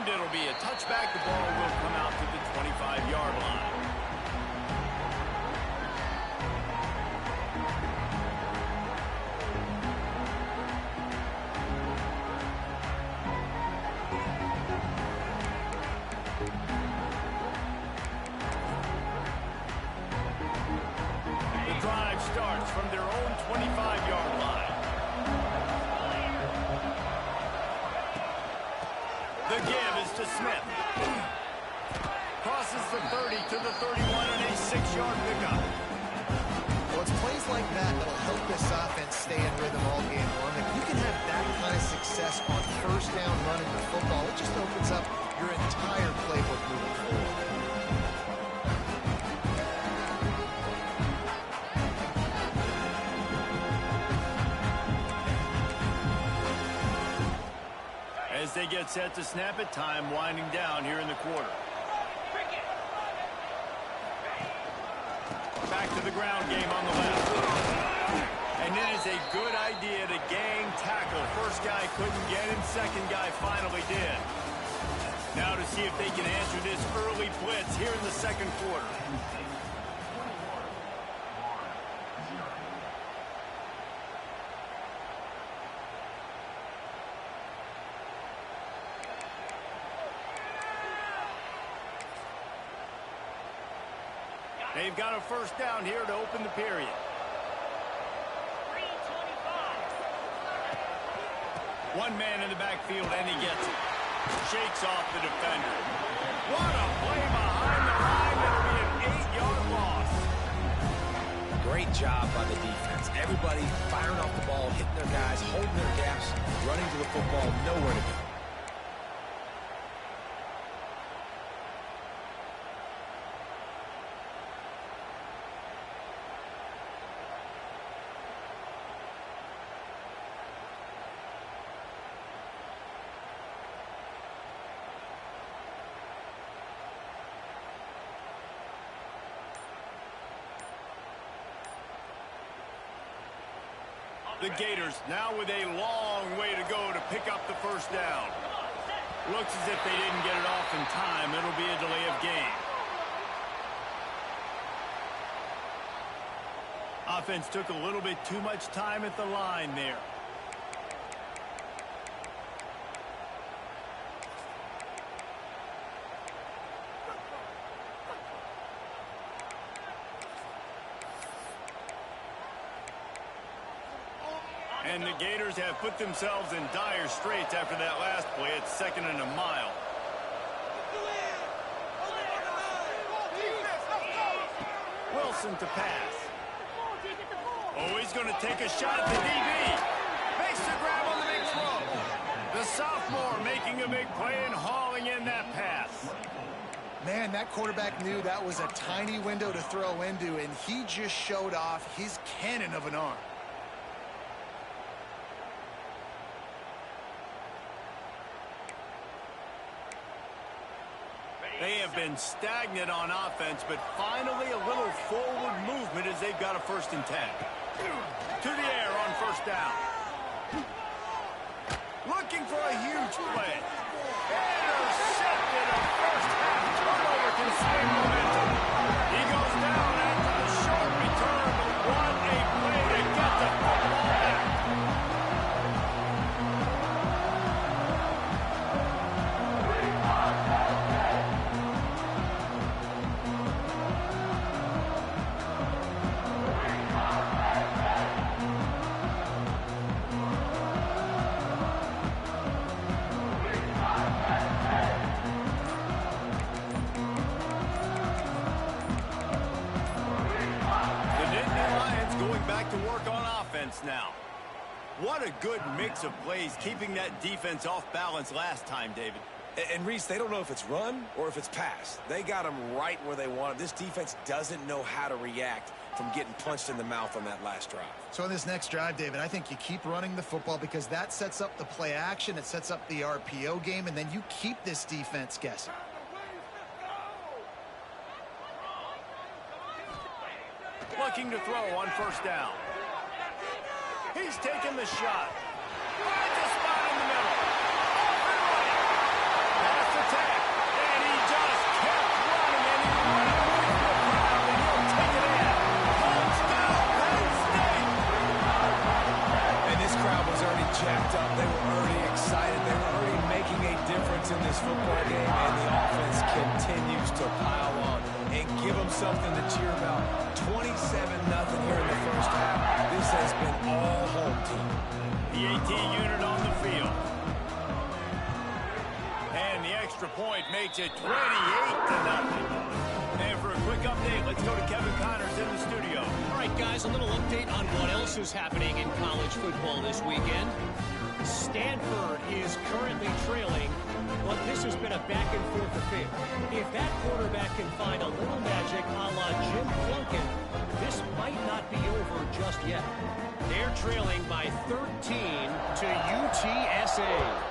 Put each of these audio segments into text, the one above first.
And it'll be a touchback. The ball will come out to the 25-yard line. The drive starts from their own 25-yard line. The give is to Smith. Crosses the 30 to the 31 and a 6-yard pickup. Well, it's plays like that that'll help this offense stay in rhythm all game long. If you can have that kind of success on first down running the football, it just opens up your entire playbook moving forward. As they get set to snap it, time winding down here in the quarter. Back to the ground game on the left. And it is a good idea to gang tackle. First guy couldn't get him, second guy finally did. Now to see if they can answer this early blitz here in the second quarter. They've got a first down here to open the period. One man in the backfield, and he gets it. Shakes off the defender. What a play behind the line. That'll be an 8-yard loss. Great job by the defense. Everybody firing off the ball, hitting their guys, holding their gaps, running to the football, nowhere to go. The Gators now with a long way to go to pick up the first down. Looks as if they didn't get it off in time. It'll be a delay of game. Offense took a little bit too much time at the line there. And the Gators have put themselves in dire straits after that last play. It's 2nd and a mile. Wilson to pass. Oh, he's going to take a shot at the DB. Makes the grab on the big throw. The sophomore making a big play and hauling in that pass. Man, that quarterback knew that was a tiny window to throw into, and he just showed off his cannon of an arm. They have been stagnant on offense, but finally a little forward movement as they've got a 1st and 10. To the air on first down. Looking for a huge play. Intercepted. A first half turnover can swing momentum. He goes down after the short return, but what a play to get the football back. Now, what a good mix of plays, keeping that defense off balance last time, David. And Reese, they don't know if it's run or if it's pass. They got them right where they want them. This defense doesn't know how to react from getting punched in the mouth on that last drive. So on this next drive, David, I think you keep running the football because that sets up the play action, it sets up the RPO game, and then you keep this defense guessing. Looking to throw on first down. He's taking the shot. Finds a spot in the middle. Pass to them something to cheer about. 27-0 here in the first half. This has been all home team. The AT unit on the field. And the extra point makes it 28-0. And for a quick update, let's go to Kevin Connors in the studio. All right, guys, a little update on what else is happening in college football this weekend. Stanford is currently trailing, but this has been a back-and-forth affair. If that quarterback can find a little magic a la Jim Plunkett, this might not be over just yet. They're trailing by 13 to UTSA.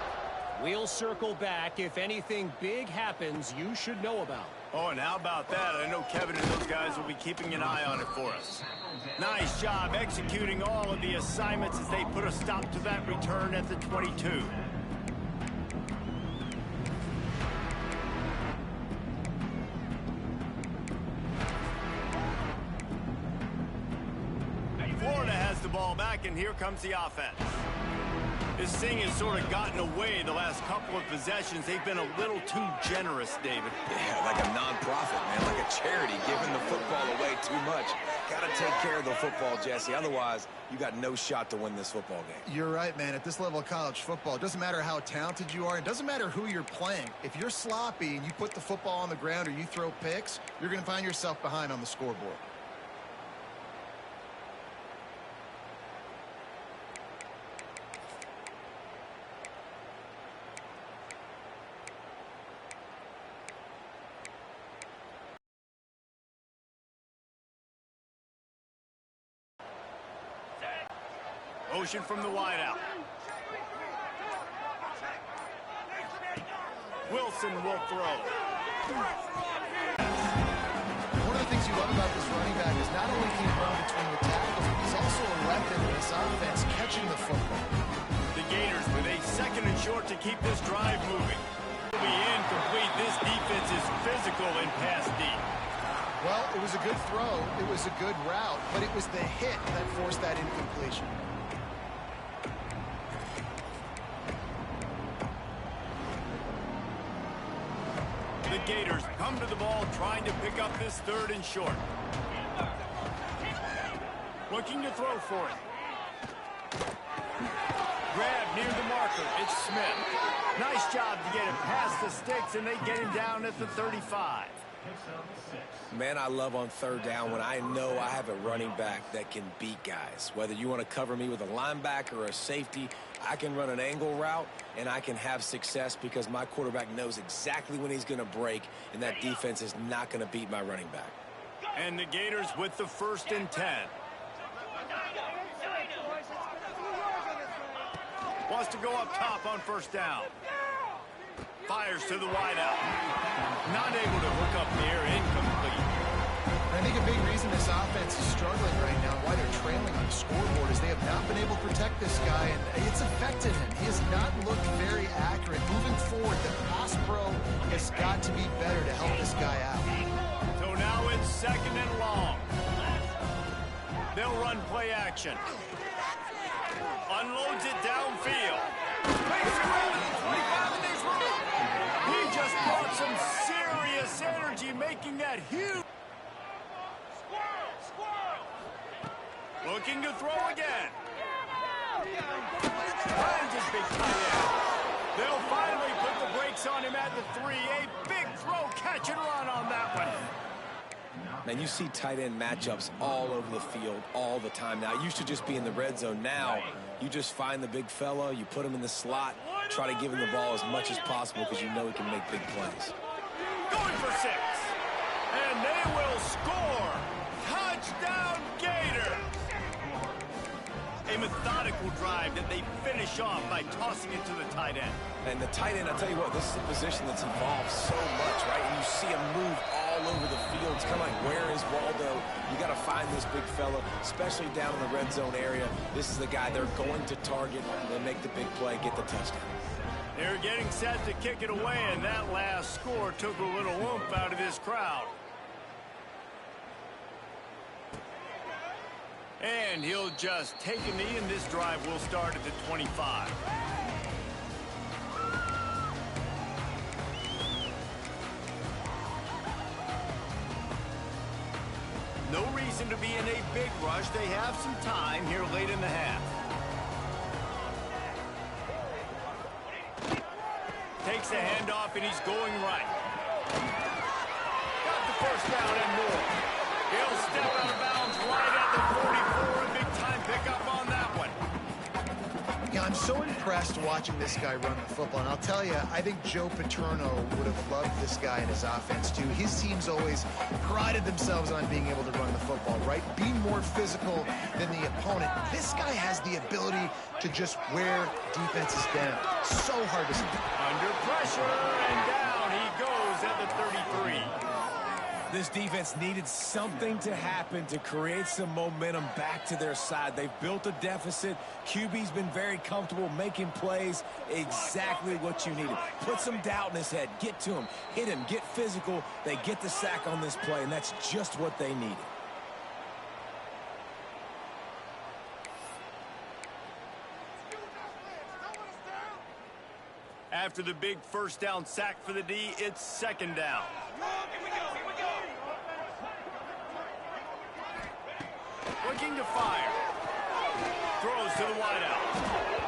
We'll circle back. If anything big happens, you should know about. Oh, and how about that? I know Kevin and those guys will be keeping an eye on it for us. Nice job executing all of the assignments as they put a stop to that return at the 22. Florida has the ball back, and here comes the offense. This thing has sort of gotten away the last couple of possessions. They've been a little too generous, David. Yeah, like a non-profit, man, like a charity, giving the football away too much. Got to take care of the football, Jesse. Otherwise, you got no shot to win this football game. You're right, man. At this level of college football, it doesn't matter how talented you are. It doesn't matter who you're playing. If you're sloppy and you put the football on the ground or you throw picks, you're going to find yourself behind on the scoreboard. Motion from the wideout. Wilson will throw. One of the things you love about this running back is not only can he run between the tackles, but he's also a weapon in this offense catching the football. The Gators with a second and short to keep this drive moving. Will be incomplete. This defense is physical and pass deep. Well, it was a good throw. It was a good route, but it was the hit that forced that incompletion. The Gators come to the ball trying to pick up this third and short. Looking to throw for it. Grab near the marker. It's Smith. Nice job to get it past the sticks, and they get him down at the 35. Man, I love on third down when I know I have a running back that can beat guys. Whether you want to cover me with a linebacker or a safety, I can run an angle route, and I can have success because my quarterback knows exactly when he's going to break, and that defense is not going to beat my running back. And the Gators with the 1st and 10. Wants to go up top on first down. Fires to the wideout. Not able to hook up there, incomplete. I think a big reason this offense is struggling right now, why they're trailing on the scoreboard, is they have not been able to protect this guy, and it's affected him. He has not looked very accurate. Moving forward, the pass pro has got to be better to help this guy out. So now it's 2nd and long. They'll run play action. Unloads it downfield. Makes it around the 25 and there's room. He just brought some serious energy, making that huge. Looking to throw again. Finds his big tight end. They'll finally put the brakes on him at the 3. A big throw, catch and run on that one. Man, you see tight end matchups all over the field all the time. Now, it used to just be in the red zone. Now, you just find the big fella, you put him in the slot, try to give him the ball as much as possible because you know he can make big plays. Going for 6. And they will score. Touchdown, Gators. A methodical drive that they finish off by tossing it to the tight end. And the tight end, I'll tell you what, this is a position that's evolved so much, right? And you see him move all over the field. It's kind of like, where is Waldo? You got to find this big fella, especially down in the red zone area. This is the guy they're going to target. They make the big play, get the touchdown. They're getting set to kick it away, and that last score took a little oomph out of this crowd. And he'll just take a knee, and this drive will start at the 25. No reason to be in a big rush. They have some time here late in the half. Takes a handoff, and he's going right. Got the first down and more. He'll step out of bounds right at the 44. A big-time pickup on that one. Yeah, I'm so impressed watching this guy run the football. And I'll tell you, I think Joe Paterno would have loved this guy in his offense, too. His teams always prided themselves on being able to run the football, right? Being more physical than the opponent. This guy has the ability to just wear defenses down. So hard to see. Under pressure, and down he goes at the 33. This defense needed something to happen to create some momentum back to their side. They've built a deficit. QB's been very comfortable making plays. Exactly what you needed. Put some doubt in his head. Get to him. Hit him. Get physical. They get the sack on this play, and that's just what they needed. After the big first down sack for the D, it's second down. Looking to fire. Throws to the wideout.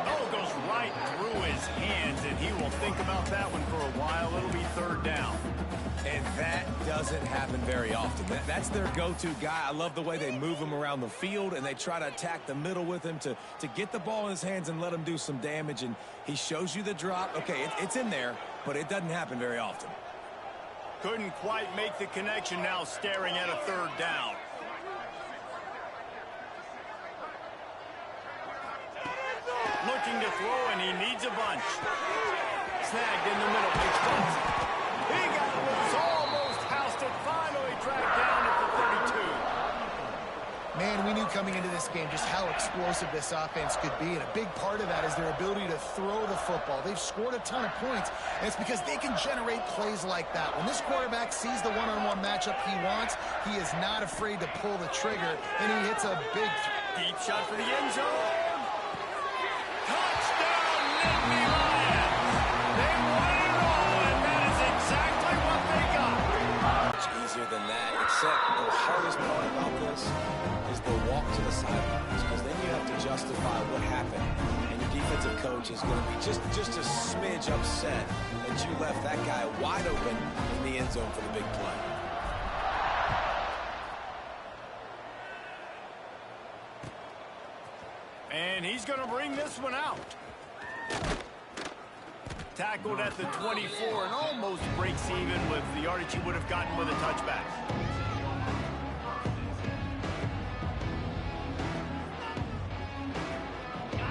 Oh, goes right through his hands, and he will think about that one for a while. It'll be third down. And that doesn't happen very often. That's their go-to guy. I love the way they move him around the field, and they try to attack the middle with him to get the ball in his hands and let him do some damage. And he shows you the drop. Okay, it's in there, but it doesn't happen very often. Couldn't quite make the connection, now staring at a third down. Looking to throw, and he needs a bunch. Snagged in the middle. It's Bunch. He got loose, almost housed it, finally tracked down at the 32. Man, we knew coming into this game just how explosive this offense could be, and a big part of that is their ability to throw the football. They've scored a ton of points, and it's because they can generate plays like that. When this quarterback sees the one-on-one matchup he wants, he is not afraid to pull the trigger, and he hits a big deep shot for the end zone. Touchdown, Nittany Lions. They won it all, and that is exactly what they got. Much easier than that, except the hardest part about this is the walk to the sidelines, because then you have to justify what happened, and your defensive coach is going to be just a smidge upset that you left that guy wide open in the end zone for the big play. And he's going to bring this one out. Tackled at the 24 and almost breaks even with the yardage he would have gotten with a touchback.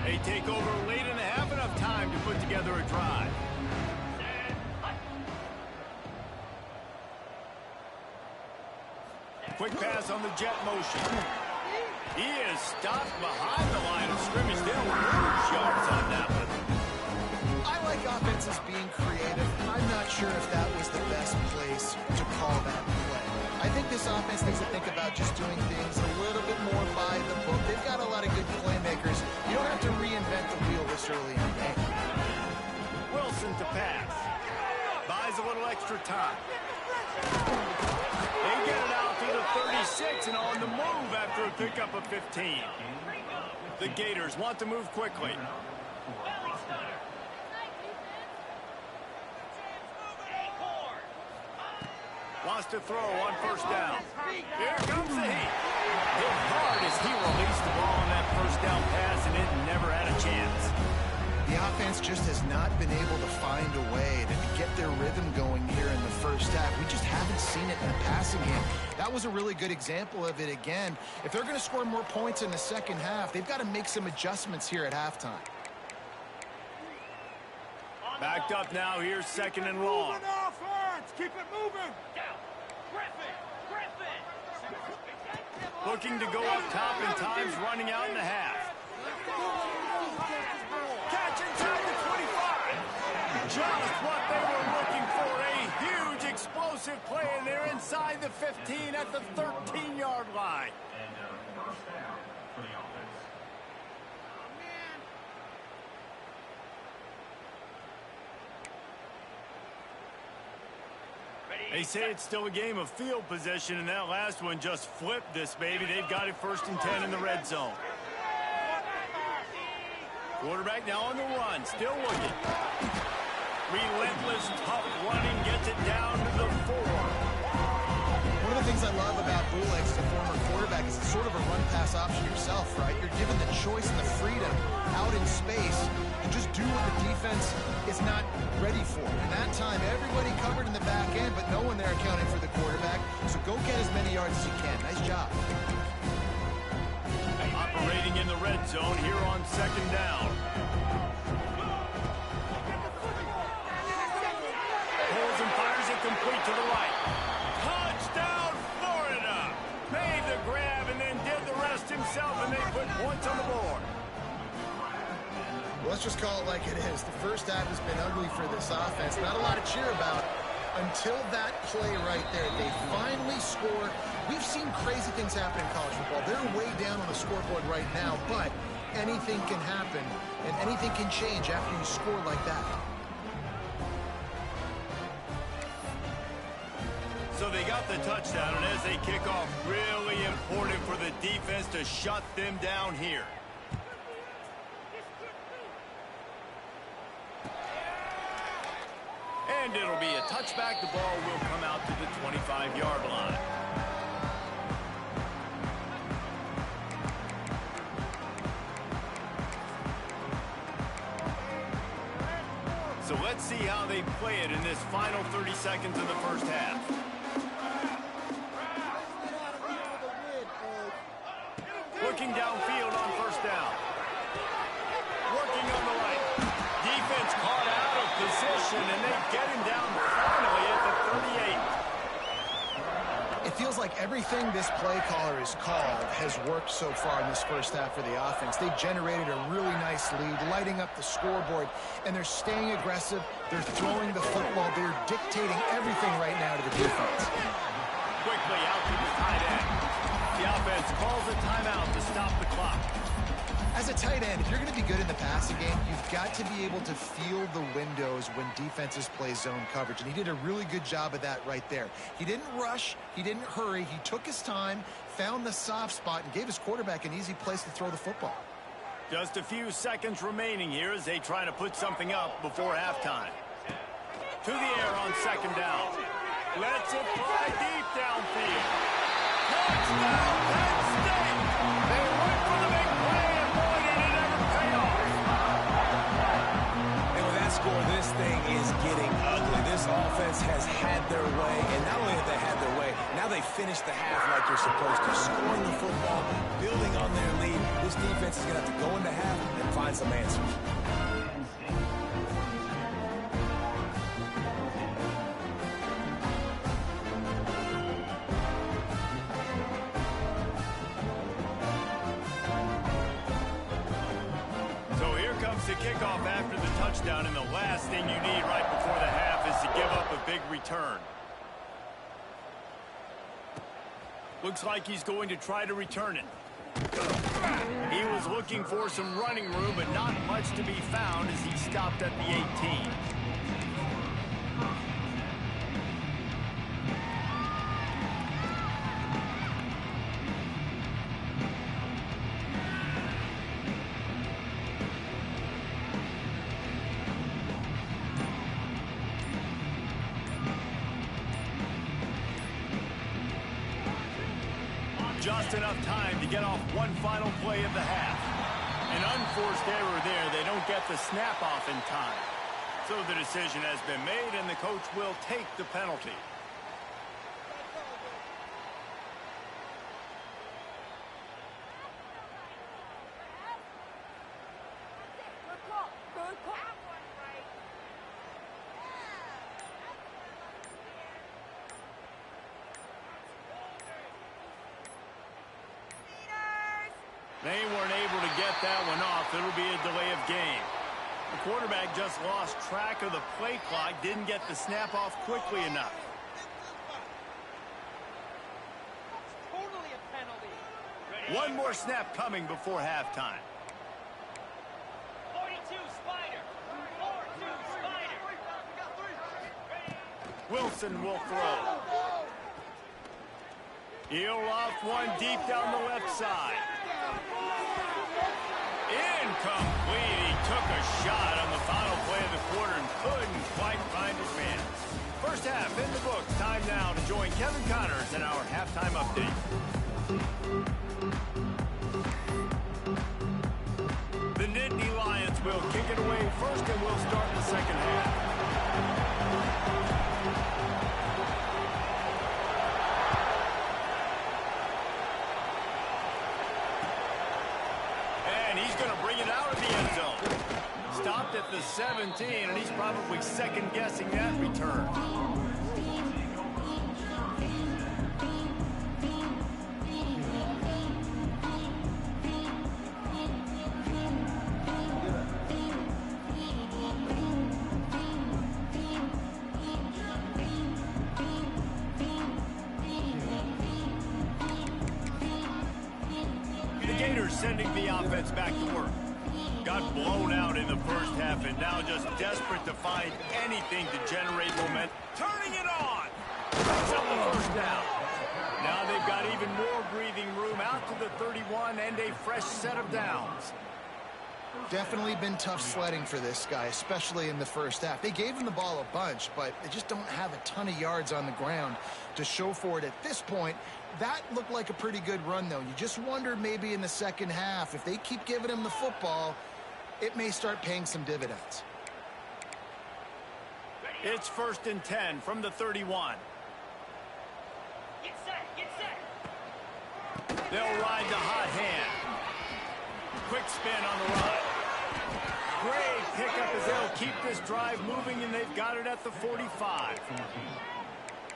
They take over late in the half, enough time to put together a drive. Quick pass on the jet motion. He is stopped behind the line of scrimmage. They'll lose yards on that one. I like offenses being creative. I'm not sure if that was the best place to call that play. I think this offense needs to think about just doing things a little bit more by the book. They've got a lot of good playmakers. You don't have to reinvent the wheel this early in the game. Wilson to pass. Buys a little extra time. They get it out to the 36 and on the move after a pickup of 15. The Gators want to move quickly. Wants to throw on first down. Here comes the heat. Hit hard as he released the ball on that first down pass, and it never had a chance. The offense just has not been able to find a way to get their rhythm going here in the first half. We just haven't seen it in the passing game. That was a really good example of it again. If they're going to score more points in the second half, they've got to make some adjustments here at halftime. Backed up now. Here's second and long. Moving offense. Keep it moving. Looking to go up top, and time's running out in the half. Catch inside the 25. Just what they were looking for. A huge explosive play, and they're inside the 15 at the 13-yard line. They say it's still a game of field position, and that last one just flipped this baby. They've got it 1st and 10 in the red zone. Quarterback now on the run, still looking. Relentless, tough running, gets it down to the 4. One of the things I love about Bulik as a former quarterback is it's sort of a run-pass option yourself, right? You're given the choice and the freedom out in space to just do what the defense is not ready for. And that time, everybody covered in the back end, but no one there accounting for the quarterback. So go get as many yards as you can. Nice job. Operating in the red zone here on 2nd down. Pulls and fires it complete to the right. Touchdown, Florida! Made the grab and then did the rest himself, and they put points on the board. Well, let's just call it like it is. The first half has been ugly for this offense. Not a lot to cheer about until that play right there. They finally score. We've seen crazy things happen in college football. They're way down on the scoreboard right now, but anything can happen, and anything can change after you score like that. So they got the touchdown, and as they kick off, really important for the defense to shut them down here. And it'll be a touchback. The ball will come out to the 25-yard line. So let's see how they play it in this final 30 seconds of the first half. Looking downfield on 1st down. Working on the right. Defense caught out of position, and they get him down finally at the 38. It feels like everything this play caller has called has worked so far in this first half for the offense. They've generated a really nice lead, lighting up the scoreboard, and they're staying aggressive. They're throwing the football. They're dictating everything right now to the defense. Quickly out to the tight end. The offense calls a timeout to stop the clock. As a tight end, if you're going to be good in the passing game, you've got to be able to feel the windows when defenses play zone coverage, and he did a really good job of that right there. He didn't rush, he didn't hurry, he took his time, found the soft spot, and gave his quarterback an easy place to throw the football. Just a few seconds remaining here as they try to put something up before halftime. To the air on 2nd down. Lets it fly deep downfield. Touchdown, Penn State! They went for the big play, and boy, did it ever pay off. And with that score, this thing is getting ugly. This offense has had their way, and not only have they had their way, now they finish the half like they're supposed to, scoring the football, building on their lead. This defense is going to have to go into half and find some answers. The kickoff after the touchdown, and the last thing you need right before the half is to give up a big return. Looks like he's going to try to return it. He was looking for some running room, but not much to be found as he stopped at the 18. Just enough time to get off one final play of the half. An unforced error there. They don't get the snap off in time. So the decision has been made, and the coach will take the penalty. They weren't able to get that one off. It'll be a delay of game. The quarterback just lost track of the play clock, didn't get the snap off quickly enough. Totally a penalty. One more snap coming before halftime. 42 Spider. 4-2 Spider. Wilson will throw. He'll loft one deep down the left side. Incomplete. He took a shot on the final play of the quarter and couldn't quite find his man. First half in the books. Time now to join Kevin Connors in our halftime update. The Nittany Lions will kick it away first, and we'll start the second half. And he's going to bring it out of the end zone. Stopped at the 17, and he's probably second-guessing that return. Sending the offense back to work. Got blown out in the first half and now just desperate to find anything to generate momentum. Turning it on! Picks up the first down. Now they've got even more breathing room out to the 31 and a fresh set of downs. Definitely been tough sledding for this guy, especially in the first half. They gave him the ball a bunch, but they just don't have a ton of yards on the ground to show for it at this point. That looked like a pretty good run, though. You just wonder maybe in the second half, if they keep giving him the football, it may start paying some dividends. It's 1st and 10 from the 31. Get set, get set. They'll ride the hot hand. Quick spin on the run. Great pickup as they'll keep this drive moving, and they've got it at the 45.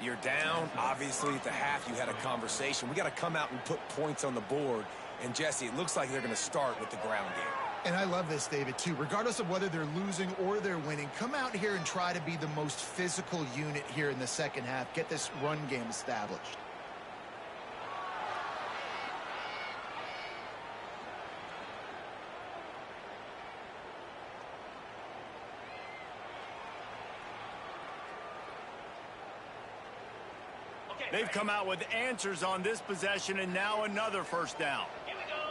You're down. Obviously, at the half, you had a conversation. We got to come out and put points on the board. And, Jesse, it looks like they're going to start with the ground game. And I love this, David, too. Regardless of whether they're losing or they're winning, come out here and try to be the most physical unit here in the second half. Get this run game established. They've come out with answers on this possession, and now another first down. Here we go.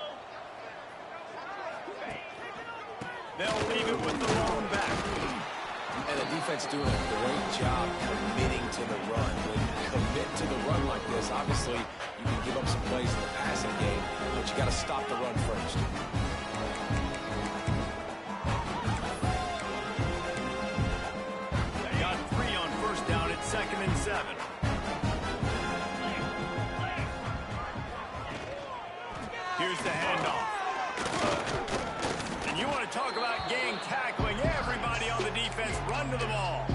They'll leave it with the lone back. And the defense doing a great job committing to the run. When you commit to the run like this, obviously you can give up some plays in the passing game, but you got to stop the run first. Got 3 on first down at 2nd and 7. Here's the handoff. And you want to talk about gang tackling. Everybody on the defense run to the ball.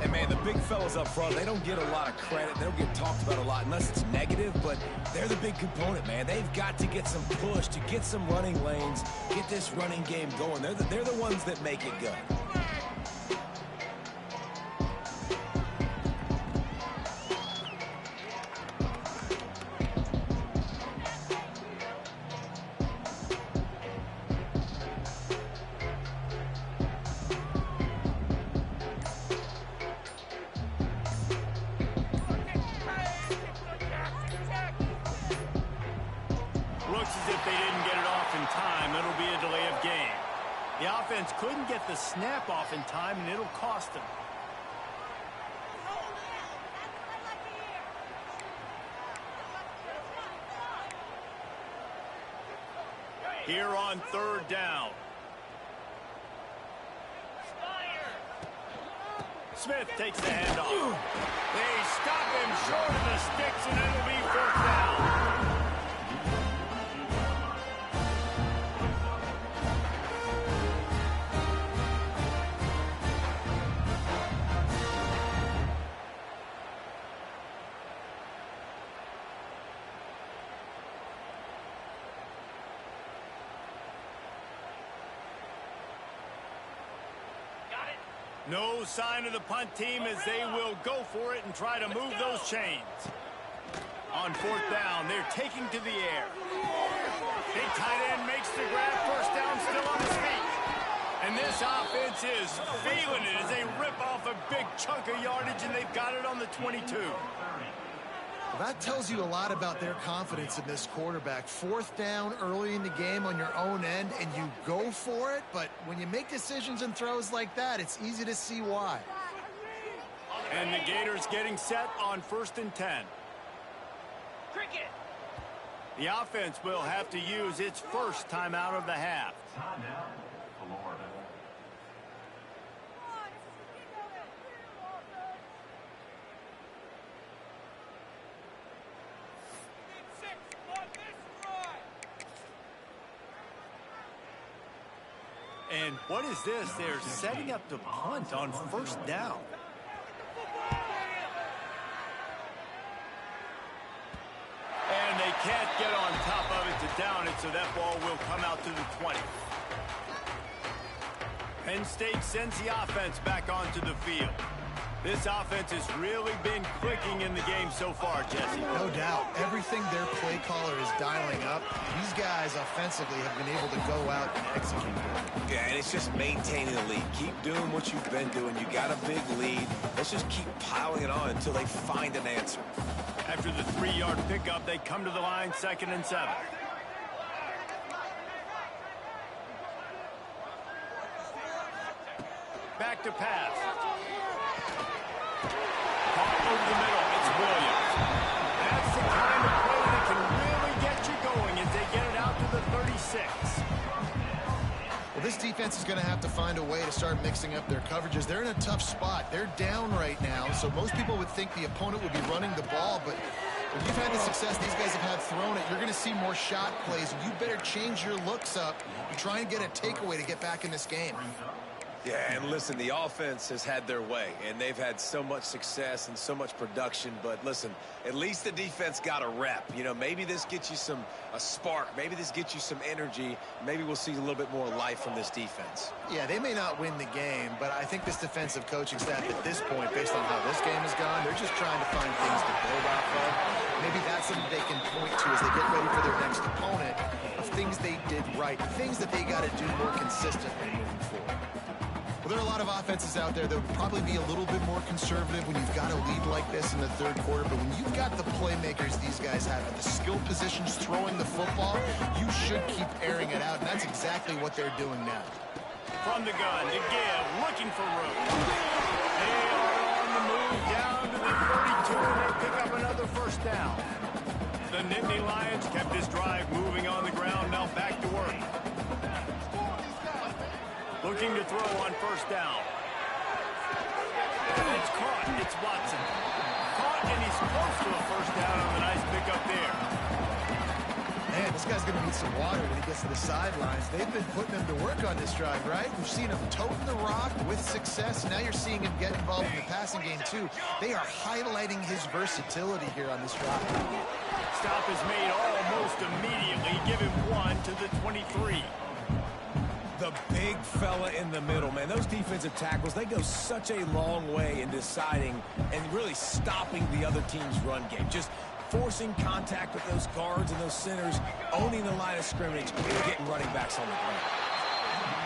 And, man, the big fellas up front, they don't get a lot of credit. They don't get talked about a lot unless it's negative, but they're the big component, man. They've got to get some push to get some running lanes, get this running game going. They're the ones that make it go. Couldn't get the snap off in time, and it'll cost them. Here on 3rd down. Smith takes the handoff. They stop him short of the sticks, and it'll be 4th down. No sign of the punt team as they will go for it and try to move those chains. On 4th down, they're taking to the air. Big tight end makes the grab. First down, still on his feet. And this offense is feeling it as they rip off a big chunk of yardage, and they've got it on the 22. Well, that tells you a lot about their confidence in this quarterback. Fourth down early in the game on your own end, and you go for it. But when you make decisions and throws like that, it's easy to see why. And the Gators getting set on 1st and 10. Cricket. The offense will have to use its first timeout of the half. And what is this? They're setting up the punt on 1st down. And they can't get on top of it to down it, so that ball will come out to the 20. Penn State sends the offense back onto the field. This offense has really been clicking in the game so far, Jesse. No doubt. Everything their play caller is dialing up, these guys offensively have been able to go out and execute. Yeah, and it's just maintaining the lead. Keep doing what you've been doing. You got a big lead. Let's just keep piling it on until they find an answer. After the 3-yard pickup, they come to the line 2nd and 7. Back to pass. Caught over the middle. It's Williams. That's the kind of play that can really get you going as they get it out to the 36. Well, this defense is going to have to find a way to start mixing up their coverages. They're in a tough spot. They're down right now, so most people would think the opponent would be running the ball, but when you've had the success these guys have had throwing it, you're going to see more shot plays. You better change your looks up and try and get a takeaway to get back in this game. Yeah, and listen, the offense has had their way, and they've had so much success and so much production. But listen, at least the defense got a rep. You know, maybe this gets you a spark. Maybe this gets you some energy. Maybe we'll see a little bit more life from this defense. Yeah, they may not win the game, but I think this defensive coaching staff at this point, based on how this game has gone, they're just trying to find things to build off of. Maybe that's something they can point to as they get ready for their next opponent, of things they did right, things that they got to do more consistently moving forward. Well, there are a lot of offenses out there that would probably be a little bit more conservative when you've got a lead like this in the 3rd quarter. But when you've got the playmakers these guys have at the skill positions throwing the football, you should keep airing it out. And that's exactly what they're doing now. From the gun to give, looking for room. They are on the move down to the 32, and they pick up another 1st down. The Nittany Lions kept this drive moving on the ground, now back to work. Looking to throw on 1st down. It's caught. It's Watson. Caught, and he's close to a 1st down on the nice pickup there. Man, this guy's going to need some water when he gets to the sidelines. They've been putting him to work on this drive, right? We've seen him toting the rock with success. Now you're seeing him get involved in the passing game, too. They are highlighting his versatility here on this drive. Stop is made almost immediately. Give him 1 to the 23. The big fella in the middle, man. Those defensive tackles, they go such a long way in deciding and really stopping the other team's run game. Just forcing contact with those guards and those centers, owning the line of scrimmage, and getting running backs on the ground.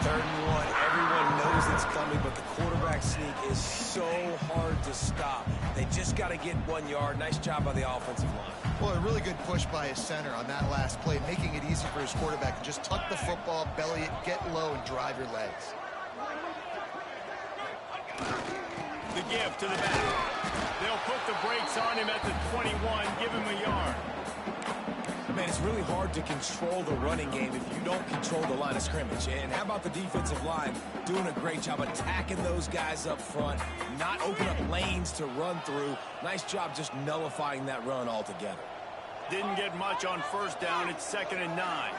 3rd and 1. Everyone knows it's coming, but the quarterback sneak is so hard to stop. They just got to get 1 yard. Nice job by the offensive line. Well, a really good push by his center on that last play, making it easy for his quarterback to just tuck the football, belly it, get low, and drive your legs. The give to the back. They'll put the brakes on him at the 21, give him a yard. Man, it's really hard to control the running game if you don't control the line of scrimmage. And how about the defensive line doing a great job attacking those guys up front, not open up lanes to run through. Nice job just nullifying that run altogether. Didn't get much on 1st down. It's 2nd and 9.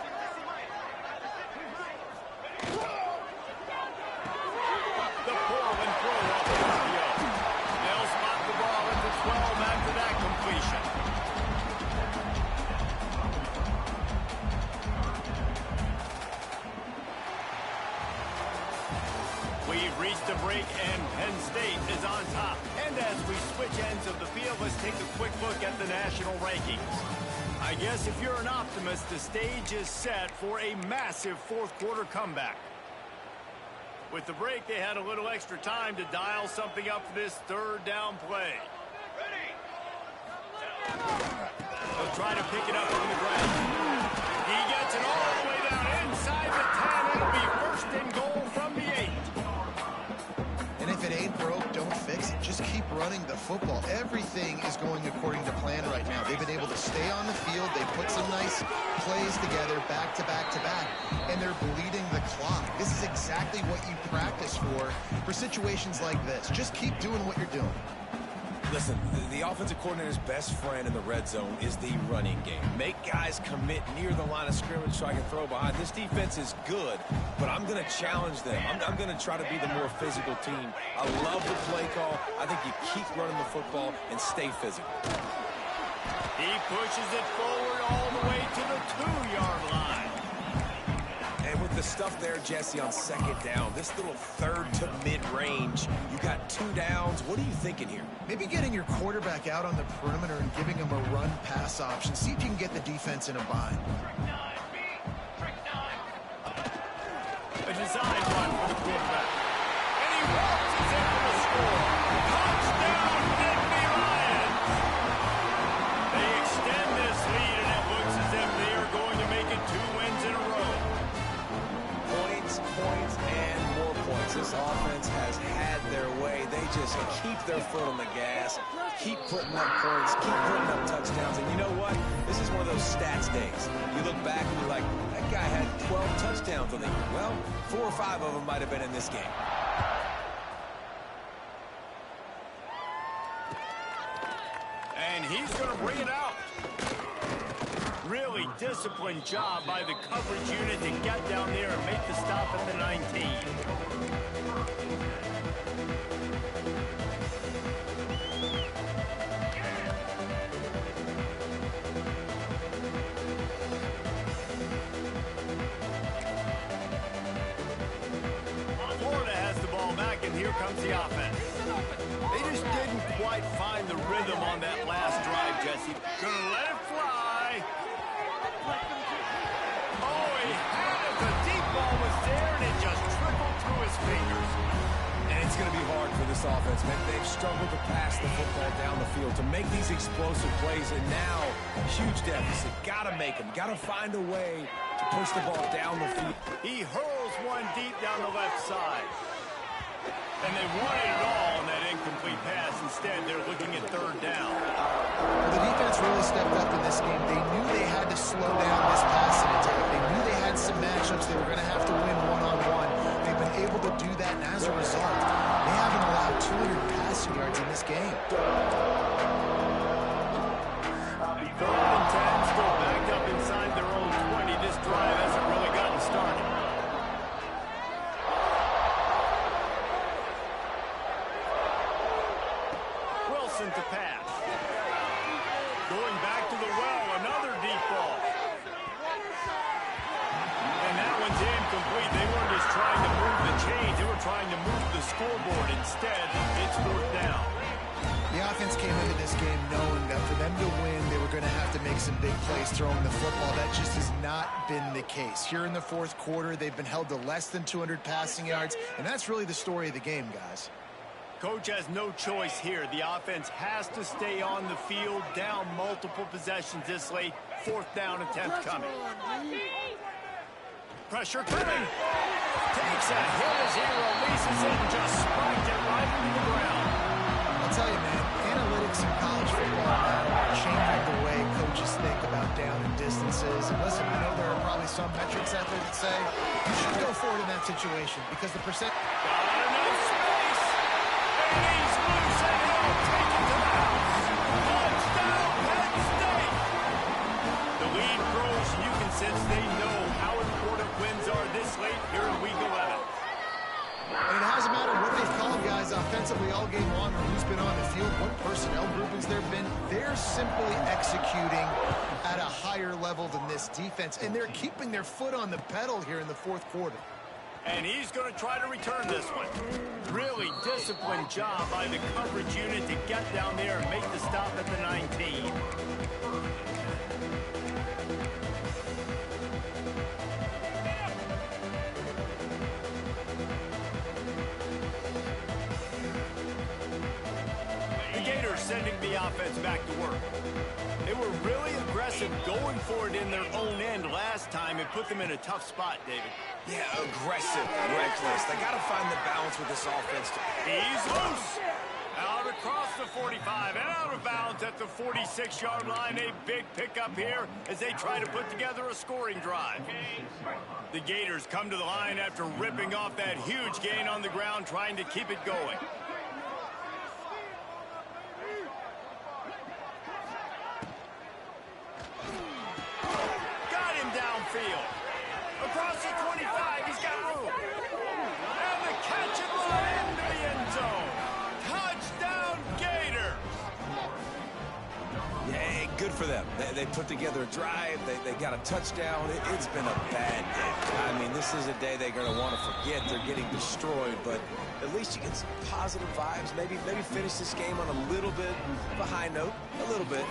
The pull and throw off the RPO. They'll spot the ball at the 12 after that completion. We've reached a break, and Penn State is on top. And as we switch ends of the field, let's take a quick look at the national rankings. I guess if you're an optimist, the stage is set for a massive 4th quarter comeback. With the break, they had a little extra time to dial something up for this third down play. They'll try to pick it up on the ground. He gets it all the way down inside the 10. It'll be first and goal from the 8. And if it ain't broke, don't fix it. Just keep running the football. Everything is going according to plan right now. They've been able to stay on the field. They put some nice plays together back to back to back, and they're bleeding the clock. This is exactly what you practice for situations like this. Just keep doing what you're doing. Listen, the offensive coordinator's best friend in the red zone is the running game. Make guys commit near the line of scrimmage so I can throw behind. This defense is good, but I'm going to challenge them. I'm going to try to be the more physical team. I love the play call. I think you keep running the football and stay physical. He pushes it forward all the way to the 2-yard line. And with the stuff there, Jesse, on second down, this little third to mid-range, you got 2 downs. What are you thinking here? Maybe getting your quarterback out on the perimeter and giving him a run-pass option. See if you can get the defense in a bind. A design run for the quarterback. And he waltzes into the score. Touchdown, Nittany Lions! They extend this lead, and it looks as if they are going to make it 2 wins in a row. Points, and more points. This offense has had their way. They just keep their foot on the gas, keep putting up points, keep putting up touchdowns. And you know what? This is one of those stats days. You look back and you're like, that guy had 12 touchdowns on the year. Well, 4 or 5 of them might have been in this game. And he's going to bring it out. Really disciplined job by the coverage unit to get down there and make the stop at the 19. Florida has the ball back, and here comes the offense. They just didn't quite find the rhythm on that last drive, Jesse. Gonna let it fly. Oh, he had it. The deep ball was there, and it just trickled through his fingers. And it's going to be hard for this offense, man. They've struggled to pass the football down the field, to make these explosive plays, and now, huge deficit. Got to make them. Got to find a way to push the ball down the field. He hurls one deep down the left side. And they wanted it all on that incomplete pass. Instead, they're looking at third down. Well, the defense really stepped up in this game. They knew they had to slow down this passing attack. They knew they had some matchups they were going to have to win one-on-one. They've been able to do that, and as a result, they haven't allowed 200 passing yards in this game. Third and 10, still backed up inside their own 20. This drive hasn't really gotten started. Wilson to pass. Going back to the well, another deep ball. And that one's incomplete. They weren't just trying to move the chains. They were trying to move the scoreboard. Instead, it's fourth down. The offense came into this game knowing that for them to win, they were going to have to make some big plays throwing the football. That just has not been the case. Here in the fourth quarter, they've been held to less than 200 passing yards, and that's really the story of the game, guys. Coach has no choice here. The offense has to stay on the field, down multiple possessions this late. Fourth down attempt coming. Pressure coming. Takes a hit as he releases it and just spiked it right into the ground. I'll tell you, man, analytics in college football now are changing the way coaches think about down and distances. And listen, I know there are probably some metrics out there that say you should go forward in that situation because the percent... Got enough space. And he's loose and he'll take it to the house. Touchdown, Penn State. The lead grows, and you can sense they know how important wins are this late here in Week 11. And it hasn't mattered what they've called, guys, offensively all game long or who's been on the field, what personnel groupings there have been. They're simply executing at a higher level than this defense, and they're keeping their foot on the pedal here in the fourth quarter. And he's going to try to return this one. Really disciplined job by the coverage unit to get down there and make the stop at the 19. sending the offense back to work. They were really aggressive going for it in their own end last time. It put them in a tough spot, David. Yeah, aggressive, reckless. They got to find the balance with this offense. He's loose. Out across the 45 and out of bounds at the 46-yard line. A big pickup here as they try to put together a scoring drive. The Gators come to the line after ripping off that huge gain on the ground, trying to keep it going. Got him downfield. Across the 25, he's got room. And the catch and run into the end zone. Touchdown, Gator! Yeah, good for them. They put together a drive. They got a touchdown. It's been a bad day. I mean, this is a day they're going to want to forget. They're getting destroyed, but at least you get some positive vibes. Maybe finish this game on a little bit of a high note. A little bit.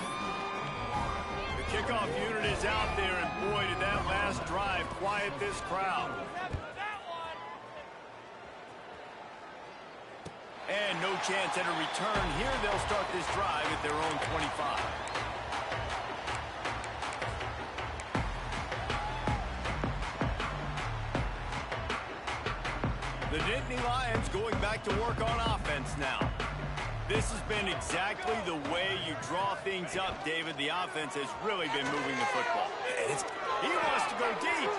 The kickoff unit is out there, and boy, did that last drive quiet this crowd. And no chance at a return here. They'll start this drive at their own 25. The Nittany Lions going back to work on offense now. This has been exactly the way you draw things up, David. The offense has really been moving the football. He wants to go deep.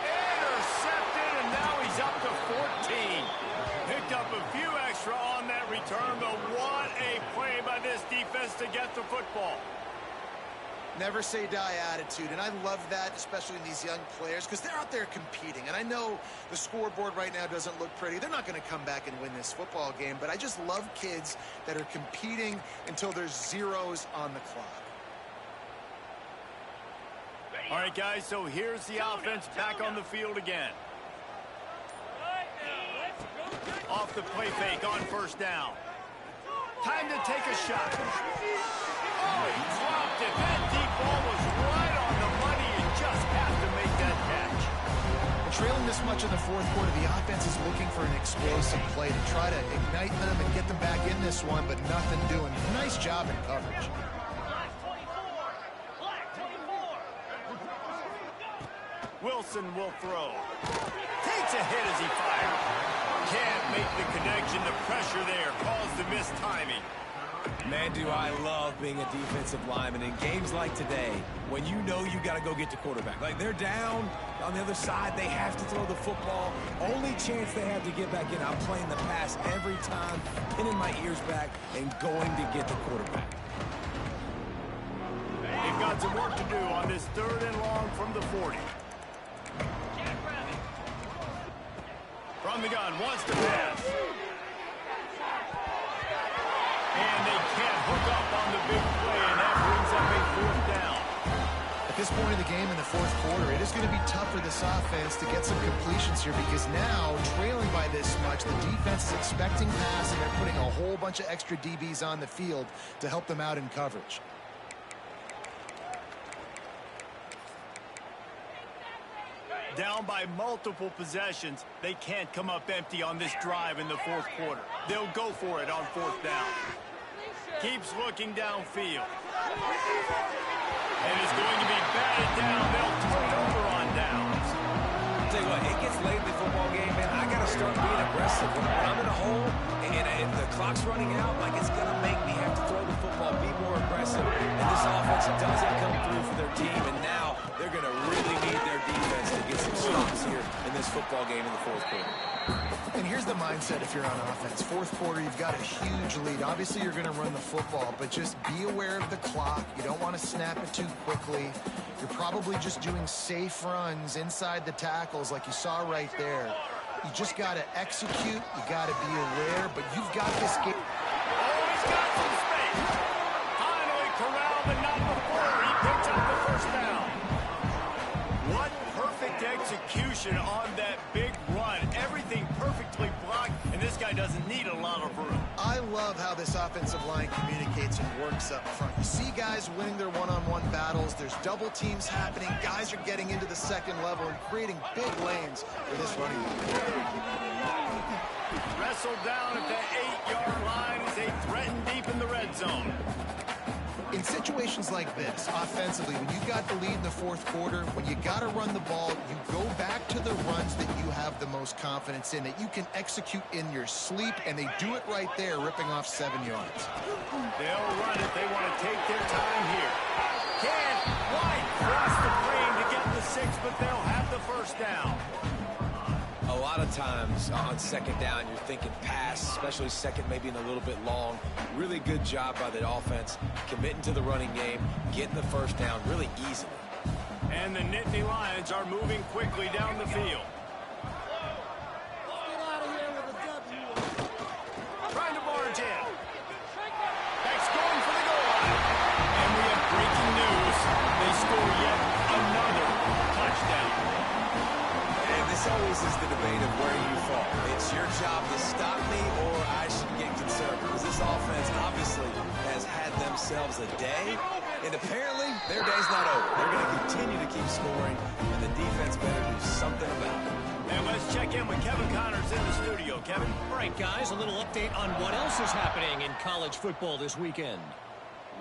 Intercepted, and now he's up to 14. Picked up a few extra on that return, but what a play by this defense to get the football. Never say die attitude, and I love that, especially in these young players, because they're out there competing. And I know the scoreboard right now doesn't look pretty. They're not going to come back and win this football game, but I just love kids that are competing until there's zeros on the clock. All right, guys, so here's the offense back on the field again. Off the play fake on first down. Time to take a shot. Oh, he dropped it. That deep ball was right on the money. You just have to make that catch. And trailing this much in the fourth quarter, the offense is looking for an explosive play to try to ignite them and get them back in this one, but nothing doing. Nice job in coverage. Wilson will throw. Takes a hit as he fires. Can't make the connection. The pressure there caused the missed timing. Man, do I love being a defensive lineman in games like today when you know you got to go get the quarterback. Like, they're down on the other side. They have to throw the football. Only chance they have to get back in. I'm playing the pass every time, pinning my ears back and going to get the quarterback. They've got some work to do on this 3rd and long from the 40. From the gun, wants to pass. And they can't hook up on the big play, and that brings up a 4th down. At this point of the game in the fourth quarter, it is going to be tough for this offense to get some completions here because now, trailing by this much, the defense is expecting pass, and they're putting a whole bunch of extra DBs on the field to help them out in coverage. Down by multiple possessions, they can't come up empty on this drive in the fourth quarter. They'll go for it on 4th down. Keeps looking downfield. And is going to be batted down. They'll turn it over on downs. Tell you what, it gets late in the football game, man. I got to start being aggressive. When I'm in a hole and the clock's running out, like, it's going to make me have to throw the football, be more aggressive. And this offense doesn't come through for their team, and now they're going to really need their defense to get some stops here in this football game in the fourth quarter. And here's the mindset if you're on offense. Fourth quarter, you've got a huge lead. Obviously, you're going to run the football, but just be aware of the clock. You don't want to snap it too quickly. You're probably just doing safe runs inside the tackles like you saw right there. You just got to execute. You got to be aware, but you've got this game. Oh, he's got some space. Finally corralled, but not before he picks up the 1st down. What perfect execution on that big run. Everything perfectly blocked, and this guy doesn't need a lot of room. I love how this offensive line communicates and works up front. You see guys winning their one-on-one battles. There's double teams happening. Guys are getting into the second level and creating big lanes for this running back. Wrestled down at the 8-yard line as they threaten deep in the red zone. In situations like this, offensively, when you got the lead in the fourth quarter, when you got to run the ball, you go back to the runs that you have the most confidence in, that you can execute in your sleep, and they do it right there, ripping off 7 yards. They'll run it. They want to take their time here. Can't quite cross the frame to get the 6, but they'll have the first down. A lot of times on second down, you're thinking pass, especially second, maybe in a little bit long. Really good job by the offense, committing to the running game, getting the first down really easily. And the Nittany Lions are moving quickly down the field. Trying to barge in. That's going for the goal line. And we have breaking news. They score yet another touchdown. This always is the debate of where you fall. It's your job to stop me, or I should get concerned, because this offense obviously has had themselves a day, and apparently their day's not over. They're going to continue to keep scoring, and the defense better do something about it. And let's check in with Kevin Connors in the studio. Kevin? All right, guys, a little update on what else is happening in college football this weekend.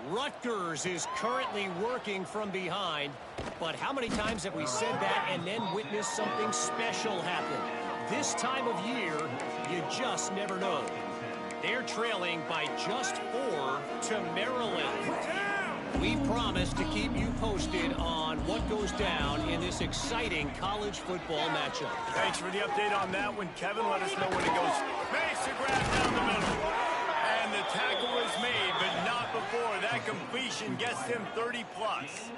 Rutgers is currently working from behind, but how many times have we said that and then witnessed something special happen? This time of year, you just never know. They're trailing by just 4 to Maryland. We promise to keep you posted on what goes down in this exciting college football matchup. Thanks for the update on that one, Kevin. Let us know when it goes. Makes a grab down the middle. And the tackle is made, but not before. That completion gets them 30-plus.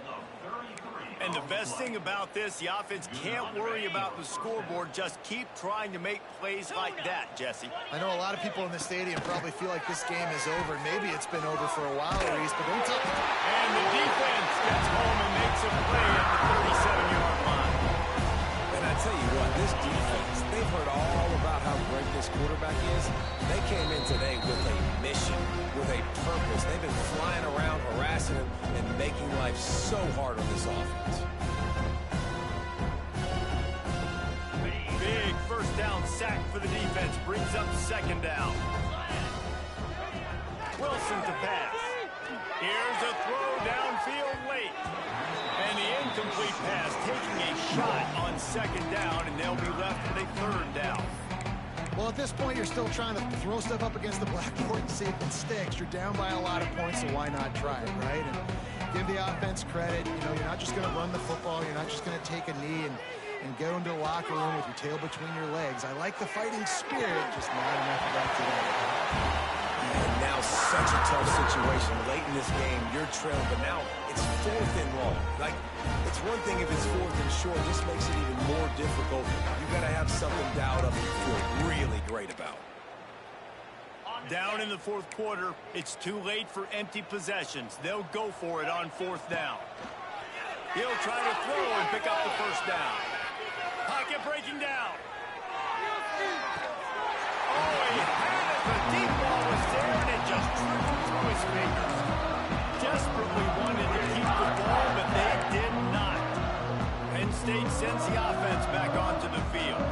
And the best thing about this, the offense can't worry about the scoreboard. Just keep trying to make plays like that, Jesse. I know a lot of people in the stadium probably feel like this game is over. Maybe it's been over for a while, Reese, but don't tell me. And the defense gets home and makes a play at the 37-yard line. And I tell you what, this defense, they've heard all about how great this quarterback is. They came in today with a mission, with a purpose. They've been flying around, harassing him, and making life so hard on this offense. Big first down sack for the defense. Brings up second down. Wilson to pass. Here's a throw downfield late. And the incomplete pass taking a shot on second down, and they'll be left with a third down. Well, at this point, you're still trying to throw stuff up against the blackboard and see if it sticks. You're down by a lot of points, so why not try it, right? And give the offense credit. You know, you're not just going to run the football. You're not just going to take a knee and go into the locker room with your tail between your legs. I like the fighting spirit, just not enough of that today. And now such a tough situation. Late in this game, you're trailing, but now it's 4th and long. Like, it's one thing if it's 4th and short. This makes it even more difficult. You got to have something dialed up you feel really great about. Down in the fourth quarter, it's too late for empty possessions. They'll go for it on 4th down. He'll try to throw and pick up the first down. Pocket breaking down. Oh, he had it. The deep ball was there, and it just tripped through his fingers. Desperately wanted to keep the ball, but they did not. Penn State sends the offense back onto the field.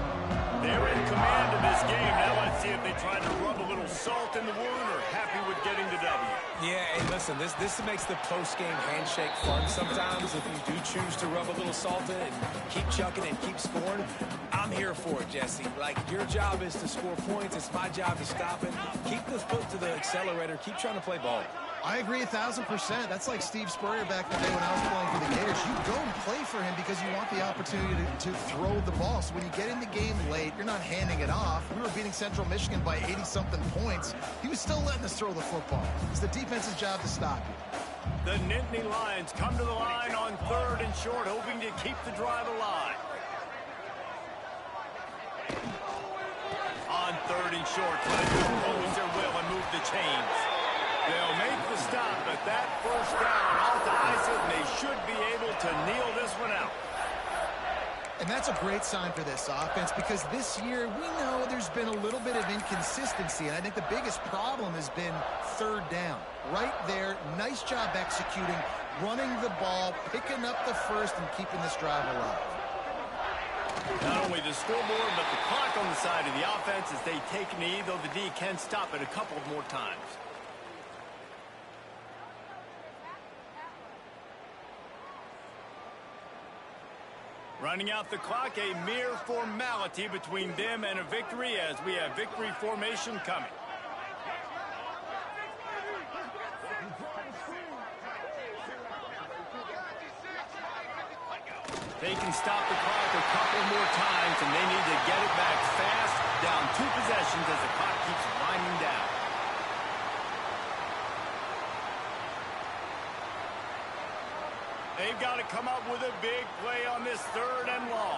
They're in command of this game. Now let's see if they try to rub a little salt in the wound or happy with getting the W. Yeah, and listen, this makes the post-game handshake fun sometimes. If you do choose to rub a little salt in it and keep chucking and keep scoring, I'm here for it, Jesse. Like, your job is to score points. It's my job to stop it. Keep the foot to the accelerator. Keep trying to play ball. I agree 1,000%. That's like Steve Spurrier back in the day when I was playing for the Gators. You go and play for him because you want the opportunity to throw the ball. So when you get in the game late, you're not handing it off. We were beating Central Michigan by 80-something points. He was still letting us throw the football. It's the defense's job to stop you. The Nittany Lions come to the line on 3rd and short, hoping to keep the drive alive. On 3rd and short, trying to impose their will and move the chains. They'll make the stop, but that first down off and they should be able to kneel this one out. And that's a great sign for this offense because this year we know there's been a little bit of inconsistency. And I think the biggest problem has been 3rd down. Right there, nice job executing, running the ball, picking up the first, and keeping this drive alive. Not only the scoreboard, but the clock on the side of the offense as they take a knee, though the D can stop it a couple more times. Running out the clock, a mere formality between them and a victory as we have victory formation coming. They can stop the clock a couple more times, and they need to get it back fast, down 2 possessions as the clock keeps winding down. They've got to come up with a big play on this 3rd and long.